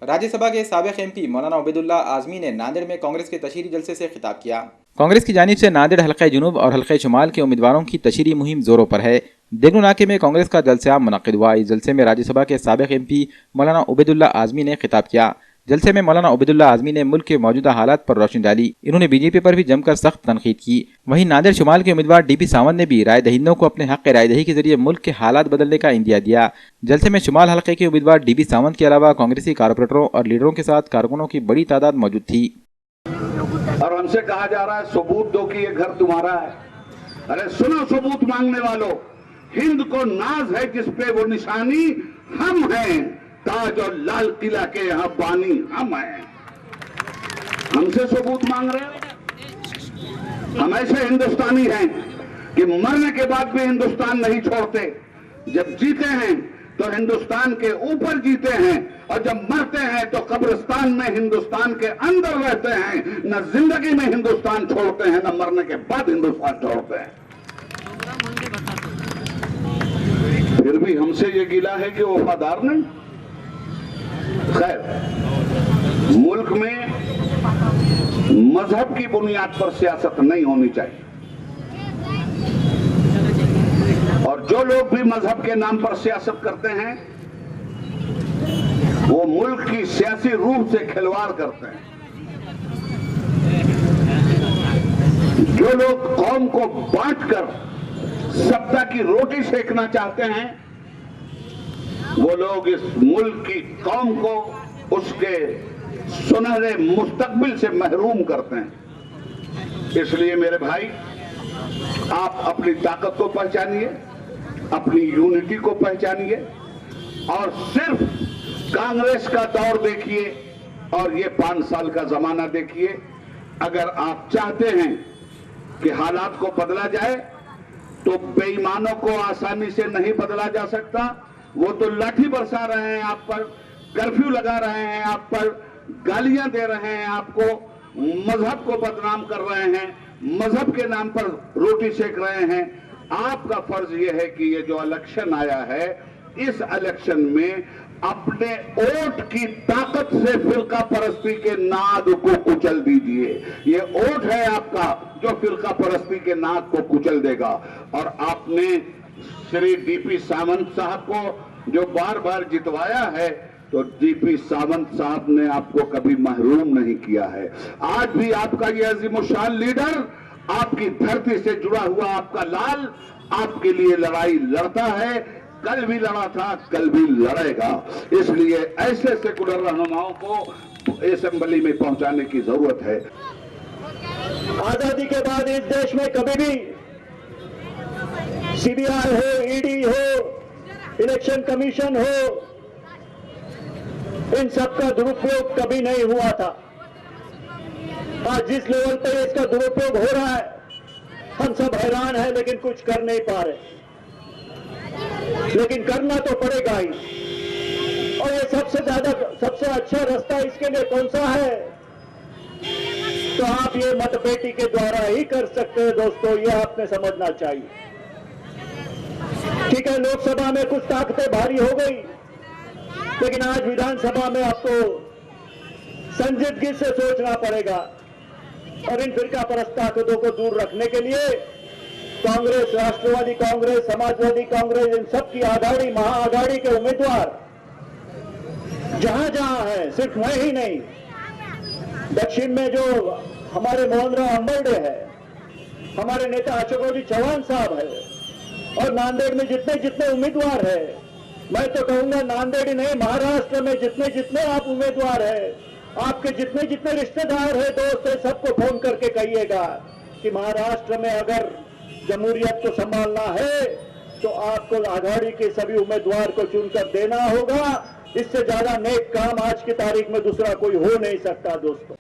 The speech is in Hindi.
राज्यसभा के साबिक MP मौलाना उबैदुल्लाह आज़मी ने नांदेड़ में कांग्रेस के तशहीरी जलसे से खिताब किया। कांग्रेस की जानिब से नांदेड़ हल्का जुनूब और हल्का शुमाल के उम्मीदवारों की तशहीरी मुहिम जोरों पर है। देगलू नाके में कांग्रेस का जलसा-आम मुनक्किद हुआ। इस जलसे में राज्यसभा के साबिक MP मौलाना उबैदुल्लाह आज़मी ने खिताब किया। जलसे में मौलाना उबैदुल्लाह आज़मी ने मुल्क के मौजूदा हालात पर रोशनी डाली। इन्होंने बीजेपी पर भी जमकर सख्त तनकीद की। वहीं नांदेड़ शुमाल के उम्मीदवार DP सावंत ने भी राय दहिंदों को अपने हक राय दही के जरिए मुल्क के हालात बदलने का इंदिया दिया। जलसे में शुमाल हल्के के उम्मीदवार DP सावंत के अलावा कांग्रेसी कारपोरेटरों और लीडरों के साथ कारकुनों की बड़ी तादाद मौजूद थी। और हमसे कहा जा रहा है सबूत दो कि ये घर तुम्हारा है। अरे सुनो सबूत मांगने वालों, हिंद को नाज है जिस पे वो निशानी हम हैं, ताज और लाल किला के यहाँ बानी हम हैं। हमसे सबूत मांग रहे हैं। हम ऐसे हिंदुस्तानी हैं कि मरने के बाद भी हिंदुस्तान नहीं छोड़ते। जब जीते हैं तो हिंदुस्तान के ऊपर जीते हैं, और जब मरते हैं तो कब्रिस्तान में हिंदुस्तान के अंदर रहते हैं। न जिंदगी में हिंदुस्तान छोड़ते हैं, न मरने के बाद हिंदुस्तान छोड़ते हैं। फिर भी हमसे ये गिला है कि वफादार नहीं। खैर, मुल्क में मजहब की बुनियाद पर सियासत नहीं होनी चाहिए, और जो लोग भी मजहब के नाम पर सियासत करते हैं वो मुल्क की सियासी रूह से खिलवाड़ करते हैं। जो लोग कौम को बांटकर सत्ता की रोटी सेकना चाहते हैं वो लोग इस मुल्क की कौम को उसके सुनहरे मुस्तकबिल से महरूम करते हैं। इसलिए मेरे भाई, आप अपनी ताकत को पहचानिए, अपनी यूनिटी को पहचानिए, और सिर्फ कांग्रेस का दौर देखिए और ये 5 साल का जमाना देखिए। अगर आप चाहते हैं कि हालात को बदला जाए तो बेईमानों को आसानी से नहीं बदला जा सकता। वो तो लाठी बरसा रहे हैं आप पर, कर्फ्यू लगा रहे हैं आप पर, गालियां दे रहे हैं आपको, मजहब को बदनाम कर रहे हैं, मजहब के नाम पर रोटी सेक रहे हैं। आपका फर्ज यह है कि ये जो इलेक्शन आया है, इस इलेक्शन में अपने वोट की ताकत से फिरका परस्ती के नाद को कुचल दीजिए। ये वोट है आपका जो फिरका परस्ती के नाद को कुचल देगा। और आपने श्री DP सावंत साहब को जो बार बार जितवाया है, तो DP सावंत साहब ने आपको कभी महरूम नहीं किया है। आज भी आपका ये अजीमुशान लीडर, आपकी धरती से जुड़ा हुआ आपका लाल, आपके लिए लड़ाई लड़ता है। कल भी लड़ा था, कल भी लड़ेगा। इसलिए ऐसे सेकुलर रहनुमाओं को असेंबली में पहुंचाने की जरूरत है। आजादी के बाद इस देश में कभी भी CBI हो, ED हो, इलेक्शन कमीशन हो, इन सबका दुरुपयोग कभी नहीं हुआ था। आज जिस लेवल पे इसका दुरुपयोग हो रहा है, हम सब हैरान हैं, लेकिन कुछ कर नहीं पा रहे। लेकिन करना तो पड़ेगा ही। और ये सबसे अच्छा रास्ता इसके लिए कौन सा है? तो आप ये मतपेटी के द्वारा ही कर सकते हैं दोस्तों, ये आपने समझना चाहिए। ठीक है, लोकसभा में कुछ ताकतें भारी हो गई, लेकिन आज विधानसभा में आपको संजीदगी से सोचना पड़ेगा। और इन फिरका परस्त ताकतों को दूर रखने के लिए कांग्रेस, राष्ट्रवादी कांग्रेस, समाजवादी कांग्रेस, इन सब की आघाड़ी, महाआघाड़ी के उम्मीदवार जहां जहां है, सिर्फ मैं ही नहीं, दक्षिण में जो हमारे मोहनराव अंबरडे है, हमारे नेता अशोक चौहान साहब है, और नांदेड़ में जितने जितने उम्मीदवार है, मैं तो कहूंगा नांदेड़ ही नहीं, महाराष्ट्र में जितने जितने आप उम्मीदवार है, आपके जितने जितने रिश्तेदार है, दोस्त है, सबको फोन करके कहिएगा कि महाराष्ट्र में अगर जमहूरियत को संभालना है तो आपको आघाड़ी के सभी उम्मीदवार को चुनकर देना होगा। इससे ज्यादा नेक काम आज की तारीख में दूसरा कोई हो नहीं सकता दोस्तों।